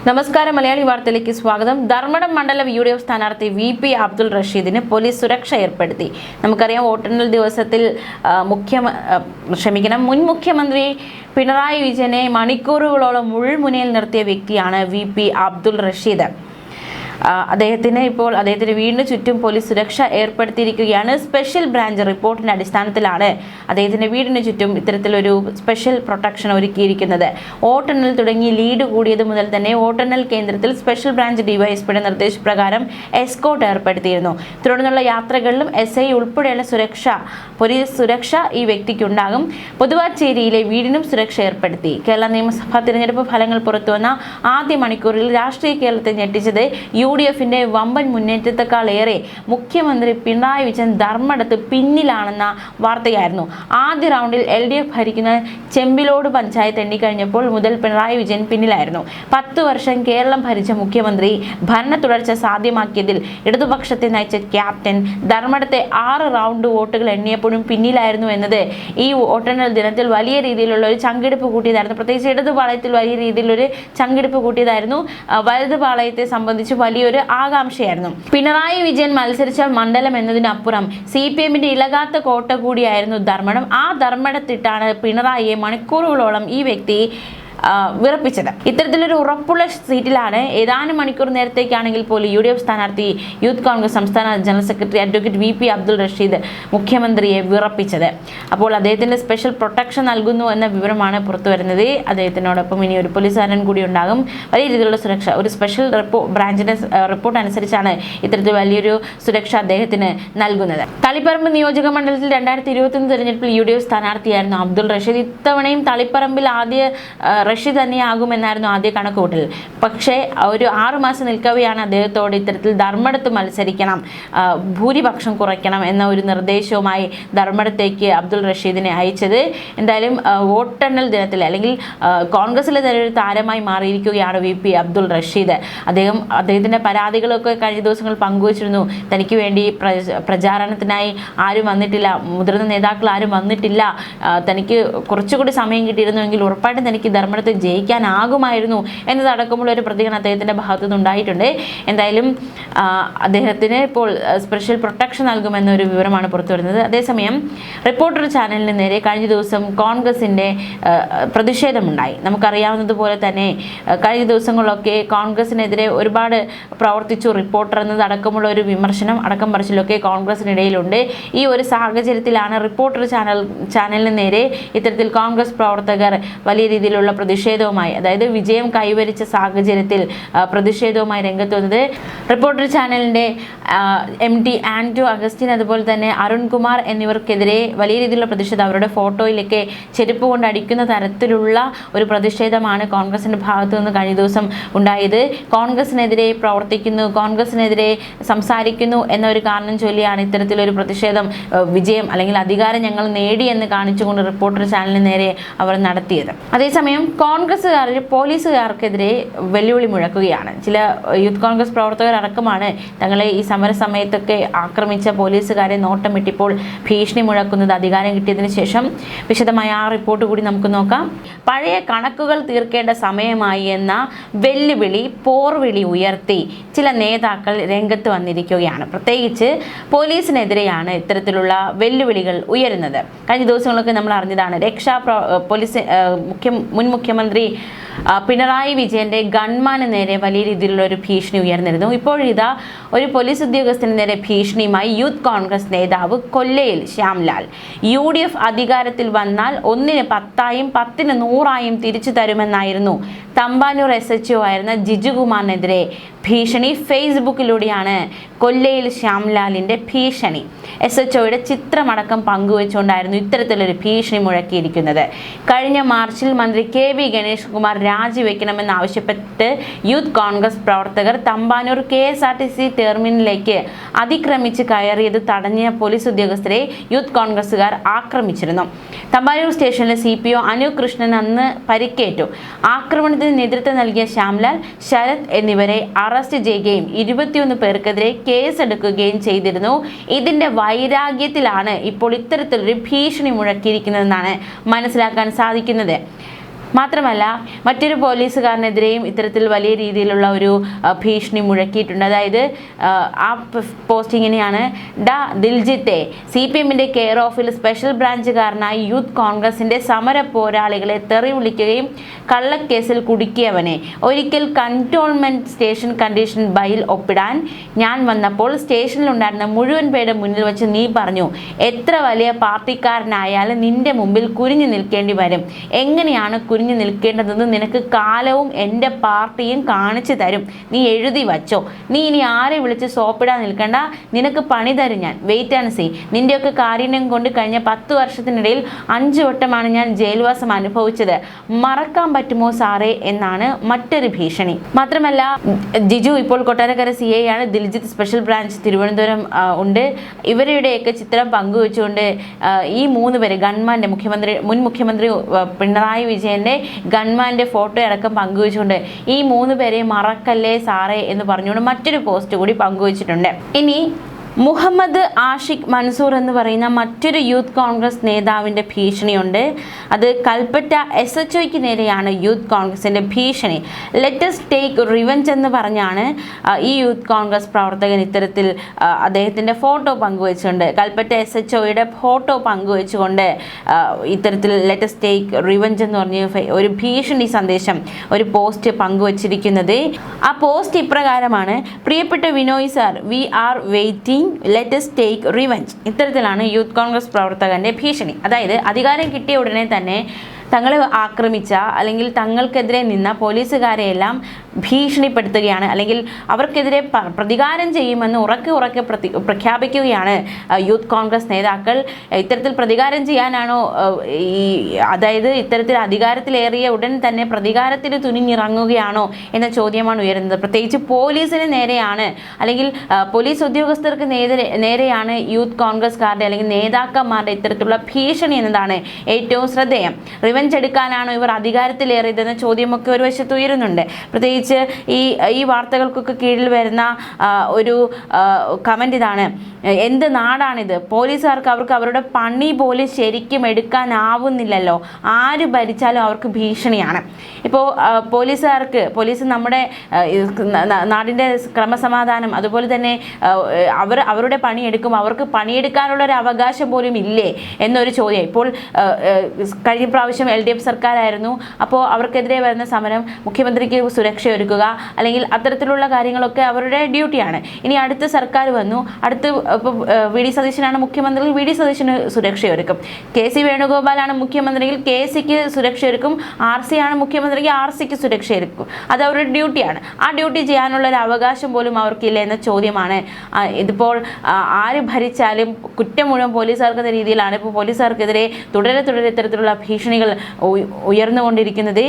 നമസ്കാരം, മലയാളി വാർത്തയിലേക്ക് സ്വാഗതം. ധർമ്മടം മണ്ഡലം UDF സ്ഥാനാർത്ഥി VP അബ്ദുൾ റഷീദിന് പോലീസ് സുരക്ഷ ഏർപ്പെടുത്തി. നമുക്കറിയാം, വോട്ടെണ്ണൽ ദിവസത്തിൽ മുൻ മുഖ്യമന്ത്രി പിണറായി വിജയനെ മണിക്കൂറുകളോളം മുൾമുനയിൽ നിർത്തിയ വ്യക്തിയാണ് VP അബ്ദുൾ റഷീദ്. അദ്ദേഹത്തിന് വീടിന് ചുറ്റും പോലീസ് സുരക്ഷ ഏർപ്പെടുത്തിയിരിക്കുകയാണ്. സ്പെഷ്യൽ ബ്രാഞ്ച് റിപ്പോർട്ടിന്റെ അടിസ്ഥാനത്തിലാണ് അദ്ദേഹത്തിന്റെ വീടിന് ചുറ്റും ഇത്തരത്തിലൊരു സ്പെഷ്യൽ പ്രൊട്ടക്ഷൻ ഒരുക്കിയിരിക്കുന്നത്. വോട്ടെണ്ണൽ തുടങ്ങി ലീഡ് കൂടിയത് മുതൽ തന്നെ വോട്ടെണ്ണൽ കേന്ദ്രത്തിൽ സ്പെഷ്യൽ ബ്രാഞ്ച് ഡിവൈഎസ്പിയുടെ നിർദ്ദേശപ്രകാരം എസ്കോർട്ട് ഏർപ്പെടുത്തിയിരുന്നു. തുടർന്നുള്ള യാത്രകളിലും SI ഉൾപ്പെടെയുള്ള പോലീസ് സുരക്ഷ ഈ വ്യക്തിക്കുണ്ടാകും. പൊതുവാച്ചേരിയിലെ വീടിനും സുരക്ഷ ഏർപ്പെടുത്തി. കേരള നിയമസഭാ തിരഞ്ഞെടുപ്പ് ഫലങ്ങൾ പുറത്തുവന്ന ആദ്യ മണിക്കൂറിൽ രാഷ്ട്രീയ കേരളത്തെ ഞെട്ടിച്ചത് UDFന്റെ വമ്പൻ മുന്നേറ്റത്തെക്കാളേറെ മുഖ്യമന്ത്രി പിണറായി വിജയൻ ധർമ്മടത്ത് പിന്നിലാണെന്ന വാർത്തയായിരുന്നു. ആദ്യ റൗണ്ടിൽ LDF ഭരിക്കുന്ന ചെമ്പിലോട് പഞ്ചായത്ത് എണ്ണിക്കഴിഞ്ഞപ്പോൾ മുതൽ പിണറായി വിജയൻ പിന്നിലായിരുന്നു. 10 വർഷം കേരളം ഭരിച്ച മുഖ്യമന്ത്രി ഭരണ തുടർച്ച സാധ്യമാക്കിയതിൽ ഇടതുപക്ഷത്തെ നയിച്ച ക്യാപ്റ്റൻ ധർമ്മടത്തെ 6 റൗണ്ട് വോട്ടുകൾ എണ്ണിയപ്പോഴും പിന്നിലായിരുന്നു എന്നത് ഈ വോട്ടെണ്ണൽ ദിനത്തിൽ വലിയ രീതിയിലുള്ള ഒരു ചങ്കിടിപ്പ് കൂട്ടിയതായിരുന്നു. പ്രത്യേകിച്ച് ഇടതുപാളയത്തിൽ വലിയ രീതിയിലൊരു ചങ്കിടിപ്പ് കൂട്ടിയതായിരുന്നു. വലതുപാളയത്തെ സംബന്ധിച്ച് വലിയൊരു ആകാംക്ഷയായിരുന്നു. പിണറായി വിജയൻ മത്സരിച്ച മണ്ഡലം എന്നതിനപ്പുറം CPMന്റെ ഇളകാത്ത കോട്ട കൂടിയായിരുന്നു ധർമ്മടം. ആ ധർമ്മടത്തിട്ടാണ് പിണറായിയെ മണിക്കൂറുകളോളം ഈ വ്യക്തി വിറപ്പിച്ചത്. ഇത്തരത്തിലൊരു ഉറപ്പുള്ള സീറ്റിലാണ് ഏതാനും മണിക്കൂർ നേരത്തേക്കാണെങ്കിൽ പോലും UDF സ്ഥാനാർത്ഥി യൂത്ത് കോൺഗ്രസ് സംസ്ഥാന general secretary advocate VP Abdul Rasheed മുഖ്യമന്ത്രിയെ വിറപ്പിച്ചത്. അപ്പോൾ അദ്ദേഹത്തിന് സ്പെഷ്യൽ പ്രൊട്ടക്ഷൻ നൽകുന്നു എന്ന വിവരമാണ് പുറത്തു വരുന്നത്. അദ്ദേഹത്തിനോടൊപ്പം ഇനി ഒരു പോലീസുകാരൻ കൂടി ഉണ്ടാകും. വലിയ രീതിയിലുള്ള സുരക്ഷ, ഒരു സ്പെഷ്യൽ ബ്രാഞ്ചിന്റെ റിപ്പോർട്ട് അനുസരിച്ചാണ് ഇത്തരത്തിൽ വലിയൊരു സുരക്ഷ അദ്ദേഹത്തിന് നൽകുന്നത്. തളിപ്പറമ്പ് നിയോജക മണ്ഡലത്തിൽ 2021 തെരഞ്ഞെടുപ്പിൽ UDF സ്ഥാനാർത്ഥിയായിരുന്നു അബ്ദുൾ റഷീദ്. ഇത്തവണയും തളിപ്പറമ്പിൽ റഷീദ് തന്നെയാകുമെന്നായിരുന്നു ആദ്യ കണക്കുകൂട്ടൽ. പക്ഷേ ഒരു 6 മാസം നിൽക്കവെയാണ് അദ്ദേഹത്തോട് ഇത്തരത്തിൽ ധർമ്മടത്ത് മത്സരിക്കണം, ഭൂരിപക്ഷം കുറയ്ക്കണം എന്ന ഒരു നിർദ്ദേശവുമായി ധർമ്മടത്തേക്ക് അബ്ദുൾ റഷീദിനെ അയച്ചത്. എന്തായാലും വോട്ടെണ്ണൽ ദിനത്തിൽ അല്ലെങ്കിൽ കോൺഗ്രസിലെ തന്നെ ഒരു താരമായി മാറിയിരിക്കുകയാണ് VP അബ്ദുൾ റഷീദ്. അദ്ദേഹത്തിന്റെ പരാതികളൊക്കെ കഴിഞ്ഞ ദിവസങ്ങൾ പങ്കുവച്ചിരുന്നു. തനിക്ക് വേണ്ടി പ്രചാരണത്തിനായി ആരും വന്നിട്ടില്ല, മുതിർന്ന നേതാക്കൾ ആരും വന്നിട്ടില്ല, തനിക്ക് കുറച്ചുകൂടി സമയം കിട്ടിയിരുന്നുവെങ്കിൽ ഉറപ്പായിട്ടും തനിക്ക് ധർമ്മടത്ത് ജയിക്കാനാകുമായിരുന്നു എന്നതടക്കമുള്ള ഒരു പ്രതികരണം അദ്ദേഹത്തിന്റെ ഭാഗത്തു നിന്നുണ്ടായിട്ടുണ്ട്. എന്തായാലും അദ്ദേഹത്തിന് ഇപ്പോൾ സ്പെഷ്യൽ പ്രൊട്ടക്ഷൻ നൽകുമെന്നൊരു വിവരമാണ് പുറത്തു വരുന്നത്. അതേസമയം റിപ്പോർട്ടർ ചാനലിന് നേരെ കഴിഞ്ഞ ദിവസം കോൺഗ്രസിന്റെ പ്രതിഷേധമുണ്ടായി. നമുക്കറിയാവുന്നതുപോലെ തന്നെ കഴിഞ്ഞ ദിവസങ്ങളിലൊക്കെ കോൺഗ്രസിനെതിരെ ഒരുപാട് പ്രവർത്തിച്ചു റിപ്പോർട്ടർ എന്നതടക്കമുള്ള ഒരു വിമർശനം അടക്കം പറച്ചിലൊക്കെ കോൺഗ്രസിനിടയിലുണ്ട്. ഈ ഒരു സാഹചര്യത്തിലാണ് റിപ്പോർട്ടർ ചാനലിന് നേരെ ഇത്തരത്തിൽ കോൺഗ്രസ് പ്രവർത്തകർ വലിയ രീതിയിലുള്ള പ്രതിഷേധവുമായി, അതായത് വിജയം കൈവരിച്ച സാഹചര്യത്തിൽ പ്രതിഷേധവുമായി രംഗത്ത് വന്നത്. റിപ്പോർട്ടർ ചാനലിന്റെ MD ആന്റോ അഗസ്റ്റിൻ, അതുപോലെ തന്നെ അരുൺകുമാർ എന്നിവർക്കെതിരെ വലിയ രീതിയിലുള്ള പ്രതിഷേധം, അവരുടെ ഫോട്ടോയിലൊക്കെ ചെരുപ്പ് കൊണ്ട് അടിക്കുന്ന തരത്തിലുള്ള ഒരു പ്രതിഷേധമാണ് കോൺഗ്രസിന്റെ ഭാഗത്തു നിന്ന് കഴിഞ്ഞ ദിവസം ഉണ്ടായത്. കോൺഗ്രസിനെതിരെ പ്രവർത്തിക്കുന്നു, കോൺഗ്രസിനെതിരെ സംസാരിക്കുന്നു എന്നൊരു കാരണം ചൊല്ലിയാണ് ഇത്തരത്തിലൊരു പ്രതിഷേധം, വിജയം അല്ലെങ്കിൽ അധികാരം ഞങ്ങൾ നേടി എന്ന് കാണിച്ചുകൊണ്ട് റിപ്പോർട്ടർ ചാനലിന് നേരെ അവർ നടത്തിയത്. അതേസമയം കോൺഗ്രസ്സുകാർ പോലീസുകാർക്കെതിരെ വെല്ലുവിളി മുഴക്കുകയാണ്. ചില യൂത്ത് കോൺഗ്രസ് പ്രവർത്തകർ അടക്കമാണ് തങ്ങളെ ഈ സമര സമയത്തൊക്കെ ആക്രമിച്ച പോലീസുകാരെ നോട്ടമിട്ടിപ്പോൾ ഭീഷണി മുഴക്കുന്നത്. അധികാരം കിട്ടിയതിന് ശേഷം വിശദമായ ആ റിപ്പോർട്ട് കൂടി നമുക്ക് നോക്കാം. പഴയ കണക്കുകൾ തീർക്കേണ്ട സമയമായി എന്ന പോർവിളി ഉയർത്തി ചില നേതാക്കൾ രംഗത്ത് വന്നിരിക്കുകയാണ്. പ്രത്യേകിച്ച് പോലീസിനെതിരെയാണ് ഇത്തരത്തിലുള്ള വെല്ലുവിളികൾ ഉയരുന്നത്. കഴിഞ്ഞ ദിവസങ്ങളൊക്കെ നമ്മൾ അറിഞ്ഞതാണ്, മുൻ മുഖ്യമന്ത്രി പിണറായി വിജയന്റെ ഗൺമാന് നേരെ വലിയ രീതിയിലുള്ള ഒരു ഭീഷണി ഉയർന്നിരുന്നു. ഇപ്പോഴിതാ ഒരു പോലീസ് ഉദ്യോഗസ്ഥന് നേരെ ഭീഷണിയുമായി യൂത്ത് കോൺഗ്രസ് നേതാവ് കൊല്ലയിൽ ശ്യാംലാൽ. UDF അധികാരത്തിൽ വന്നാൽ 1-ന് 10-ആയും 10-ന് 100-ആയും തിരിച്ചു തരുമെന്നായിരുന്നു തമ്പാനൂർ SHO ആയിരുന്ന ജിജുകുമാറിനെതിരെ ഭീഷണി. ഫേസ്ബുക്കിലൂടെയാണ് കൊല്ലയിൽ ശ്യാംലാലിന്റെ ഭീഷണി. SHOയുടെ ചിത്രമടക്കം പങ്കുവെച്ചുകൊണ്ടായിരുന്നു ഇത്തരത്തിലൊരു ഭീഷണി മുഴക്കിയിരിക്കുന്നത്. കഴിഞ്ഞ മാർച്ചിൽ മന്ത്രി KV ഗണേഷ് കുമാർ രാജിവെക്കണമെന്നാവശ്യപ്പെട്ട് യൂത്ത് കോൺഗ്രസ് പ്രവർത്തകർ തമ്പാനൂർ KSRTC ടെർമിനലിലേക്ക് അതിക്രമിച്ച് കയറിയത് തടഞ്ഞ പോലീസ് ഉദ്യോഗസ്ഥരെ യൂത്ത് കോൺഗ്രസുകാർ ആക്രമിച്ചിരുന്നു. തമ്പാനൂർ സ്റ്റേഷനിലെ CPO അനു കൃഷ്ണൻ അന്ന് പരിക്കേറ്റു. ആക്രമണത്തിന് നേതൃത്വം നൽകിയ ശ്യാംലാൽ, ശരത് എന്നിവരെ അറസ്റ്റ് ചെയ്യുകയും 21 പേർക്കെതിരെ കേസെടുക്കുകയും ചെയ്തിരുന്നു. ഇതിന്റെ വൈരാഗ്യത്തിലാണ് ഇപ്പോൾ ഇത്തരത്തിലൊരു ഭീഷണി മുഴക്കിയിരിക്കുന്നതെന്നാണ് മനസ്സിലാക്കാൻ സാധിക്കുന്നത്. മാത്രമല്ല മറ്റൊരു പോലീസുകാരനെതിരെയും ഇത്തരത്തിൽ വലിയ രീതിയിലുള്ള ഒരു ഭീഷണി മുഴക്കിയിട്ടുണ്ട്. അതായത് ആ പോസ്റ്റ് ഇങ്ങനെയാണ്: ഡാ ദിൽജിത്തെ, CPMന്റെ കെയർ ഓഫിൽ സ്പെഷ്യൽ ബ്രാഞ്ചുകാരനായി യൂത്ത് കോൺഗ്രസിന്റെ സമര പോരാളികളെ തെറി വിളിക്കുകയും കള്ളക്കേസിൽ കുടുക്കിയവനെ ഒരിക്കൽ കൺടോൺമെന്റ് സ്റ്റേഷൻ കണ്ടീഷൻ ബൈൽ ഒപ്പിടാൻ ഞാൻ വന്നപ്പോൾ സ്റ്റേഷനിലുണ്ടായിരുന്ന മുഴുവൻ പേരുടെ മുന്നിൽ വെച്ച് നീ പറഞ്ഞു, എത്ര വലിയ പാർട്ടിക്കാരനായാലും നിന്റെ മുമ്പിൽ കുനിഞ്ഞു നിൽക്കേണ്ടി വരും. എങ്ങനെയാണ് കുനിഞ്ഞു നിൽക്കേണ്ടതെന്ന് നിനക്ക് കാലവും എൻ്റെ പാർട്ടിയും കാണിച്ചു തരും. നീ എഴുതി വച്ചോ. നീ ഇനി ആരെ വിളിച്ച് സോപ്പിടാൻ നിൽക്കണ്ട. നിനക്ക് പണി തരും ഞാൻ. Wait and see. നിന്റെയൊക്കെ കാരുണ്യം കൊണ്ട് കഴിഞ്ഞ 10 വർഷത്തിനിടയിൽ 5 വട്ടമാണ് ഞാൻ ജയിൽവാസം അനുഭവിച്ചത്. മറക്കാൻ പറ്റുമോ സാറേ എന്നാണ് മറ്റൊരു ഭീഷണി. മാത്രമല്ല ജിജു ഇപ്പോൾ കൊട്ടാരക്കര CI ആണ്. ദിൽജിത്ത് സ്പെഷ്യൽ ബ്രാഞ്ച് തിരുവനന്തപുരം ഉണ്ട്. ഇവരുടെയൊക്കെ ചിത്രം പങ്കുവെച്ചുകൊണ്ട് ഈ 3 പേര് ഗൺമാൻ്റെ മുൻ മുഖ്യമന്ത്രി പിണറായി വിജയൻ്റെ ഗൺമാൻ്റെ ഫോട്ടോ അടക്കം പങ്കുവെച്ചുകൊണ്ട് ഈ 3 പേരെ മറക്കല്ലേ സാറേ എന്ന് പറഞ്ഞുകൊണ്ട് മറ്റൊരു പോസ്റ്റ് കൂടി പങ്കുവച്ചിട്ടുണ്ട്. ഇനി മുഹമ്മദ് ആഷിഖ് മൻസൂർ എന്ന് പറയുന്ന മറ്റൊരു യൂത്ത് കോൺഗ്രസ് നേതാവിൻ്റെ ഭീഷണിയുണ്ട്. അത് കൽപ്പറ്റ SHOയ്ക്ക് നേരെയാണ് യൂത്ത് കോൺഗ്രസിൻ്റെ ഭീഷണി. ലെറ്റസ് ടേക്ക് റിവെഞ്ച് എന്ന് പറഞ്ഞാണ് ഈ യൂത്ത് കോൺഗ്രസ് പ്രവർത്തകൻ ഇത്തരത്തിൽ അദ്ദേഹത്തിൻ്റെ ഫോട്ടോ പങ്കുവെച്ചുകൊണ്ട്, കൽപ്പറ്റ SHOയുടെ ഫോട്ടോ പങ്കുവെച്ചുകൊണ്ട് ഇത്തരത്തിൽ ലെറ്റസ് ടേക്ക് റിവെഞ്ച് എന്ന് പറഞ്ഞ ഒരു ഭീഷണി സന്ദേശം ഒരു പോസ്റ്റ് പങ്കുവച്ചിരിക്കുന്നത്. ആ പോസ്റ്റ് ഇപ്രകാരമാണ്: പ്രിയപ്പെട്ട Vinoy sir, we are waiting, let us take revenge. ഇത്തരത്തിലാണ് യൂത്ത് കോൺഗ്രസ് പ്രവർത്തകന്റെ ഭീഷണി. അതായത് അധികാരം കിട്ടിയ ഉടനെ തന്നെ തങ്ങളെ ആക്രമിച്ച അല്ലെങ്കിൽ തങ്ങൾക്കെതിരെ നിന്ന പോലീസുകാരെയെല്ലാം ഭീഷണിപ്പെടുത്തുകയാണ്, അല്ലെങ്കിൽ അവർക്കെതിരെ പ്രതികാരം ചെയ്യുമെന്ന് ഉറക്കെ പ്രഖ്യാപിക്കുകയാണ് യൂത്ത് കോൺഗ്രസ് നേതാക്കൾ. ഇത്തരത്തിൽ പ്രതികാരം ചെയ്യാനാണോ അതായത് ഇത്തരത്തിൽ അധികാരത്തിലേറിയ ഉടൻ തന്നെ പ്രതികാരത്തിന് തുനിഞ്ഞിറങ്ങുകയാണോ എന്ന ചോദ്യമാണ് ഉയരുന്നത്. പ്രത്യേകിച്ച് പോലീസിന് നേരെയാണ്, അല്ലെങ്കിൽ പോലീസ് ഉദ്യോഗസ്ഥർക്ക് നേരെയാണ് യൂത്ത് കോൺഗ്രസ്കാരുടെ അല്ലെങ്കിൽ നേതാക്കന്മാരുടെ ഇത്തരത്തിലുള്ള ഭീഷണി എന്നതാണ് ഏറ്റവും ശ്രദ്ധേയം. റിവെഞ്ച് എടുക്കാനാണോ ഇവർ അധികാരത്തിലേറിയതെന്ന ചോദ്യമൊക്കെ ഒരു വശത്ത് ഉയരുന്നുണ്ട്. പ്രത്യേകിച്ച് ഈ വാർത്തകൾക്കൊക്കെ കീഴിൽ വരുന്ന ഒരു കമൻ്റ് ഇതാണ്: എന്ത് നാടാണിത്? പോലീസുകാർക്ക് അവരുടെ പണി പോലും ശരിക്കും എടുക്കാനാവുന്നില്ലല്ലോ. ആര് ഭരിച്ചാലും അവർക്ക് ഭീഷണിയാണ്. ഇപ്പോൾ പോലീസ് നമ്മുടെ നാടിൻ്റെ ക്രമസമാധാനം, അതുപോലെ തന്നെ അവരുടെ പണിയെടുക്കും, അവർക്ക് പണിയെടുക്കാനുള്ള ഒരു അവകാശം പോലും ഇല്ലേ എന്നൊരു ചോദ്യം. ഇപ്പോൾ കഴിഞ്ഞ പ്രാവശ്യം LDF സർക്കാരായിരുന്നു. അപ്പോൾ അവർക്കെതിരെ വരുന്ന സമരം മുഖ്യമന്ത്രിക്ക് സുരക്ഷ ഒരുക്കുക അല്ലെങ്കിൽ അത്തരത്തിലുള്ള കാര്യങ്ങളൊക്കെ അവരുടെ ഡ്യൂട്ടിയാണ്. ഇനി അടുത്ത സർക്കാർ വന്നു, ഇപ്പോൾ VD സതീശനാണ് മുഖ്യമന്ത്രി, VD സതീശന് സുരക്ഷയൊരുക്കും. KC വേണുഗോപാലാണ് മുഖ്യമന്ത്രിയിൽ KCക്ക് സുരക്ഷയൊരുക്കും. RC ആണ് മുഖ്യമന്ത്രിക്ക് RCക്ക് സുരക്ഷയൊരുക്കും. അത് അവരുടെ ഡ്യൂട്ടിയാണ്. ആ ഡ്യൂട്ടി ചെയ്യാനുള്ള ഒരു അവകാശം പോലും അവർക്കില്ല എന്ന ചോദ്യമാണ്. ഇതിപ്പോൾ ആര് ഭരിച്ചാലും കുറ്റം മുഴുവൻ പോലീസുകാർക്ക് എന്ന രീതിയിലാണ് ഇപ്പോൾ പോലീസുകാർക്കെതിരെ തുടരെ ഇത്തരത്തിലുള്ള ഭീഷണികൾ ഉയർന്നുകൊണ്ടിരിക്കുന്നത്.